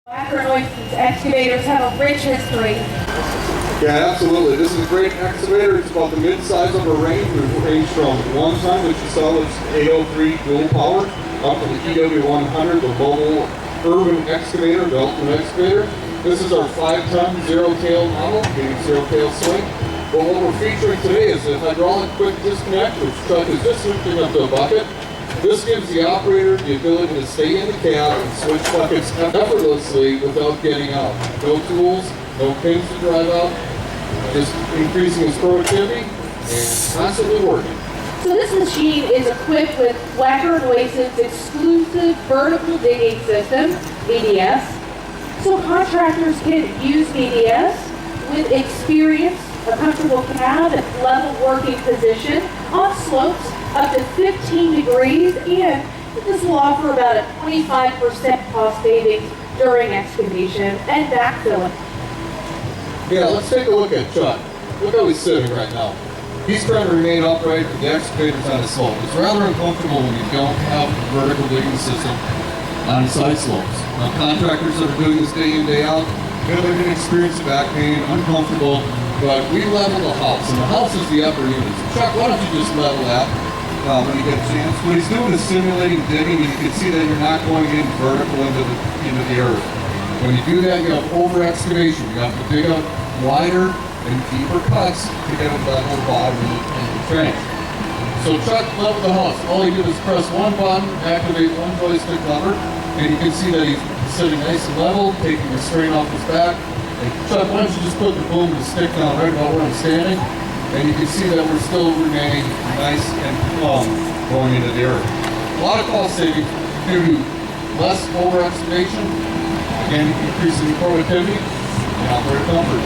Wacker Neuson's excavators have a rich history. Yeah, absolutely. This is a great excavator. It's about the mid-size of a range. We've ranged from 1 ton, which you saw was 803 dual power, up to the EW100, the mobile urban excavator, the ultimate excavator. This is our 5-ton zero-tail model, meaning zero-tail swing. But what we're featuring today is a hydraulic quick disconnect, which truck is just lifting up to a bucket. This gives the operator the ability to stay in the cab and switch buckets effortlessly without getting out. No tools, no pins to drive out, just increasing his productivity and constantly working. So this machine is equipped with Wacker Neuson's exclusive vertical digging system, VDS. So contractors can use VDS with experience, a comfortable cab, and level working position on slopes up to 15 degrees, and this will offer about a 25% cost savings during excavation and backfilling. Yeah, let's take a look at Chuck. Look how he's sitting right now. He's trying to remain upright with the excavators on his slope. It's rather uncomfortable when you don't have a vertical digging system on side slopes. Now, contractors that are doing this day in, day out, they're going to experience back pain, uncomfortable, but we level the house, and the house is the upper unit. So Chuck, why don't you just level that when you get a chance? What he's doing is simulating digging, and you can see that you're not going in vertical into the earth. When you do that, you have over-excavation. You have to dig up wider and deeper cuts to get a level bottom in the trench. So Chuck leveled the house. All he did is press one button, activate one joystick lever, and you can see that he's sitting nice and level, taking the strain off his back. And Chuck, why don't you just put the boom and stick down right about where I'm standing, and you can see that we're still remaining nice and plumb going into the earth. A lot of cost savings due to less over-excavation, again, increasing productivity and operator comfort.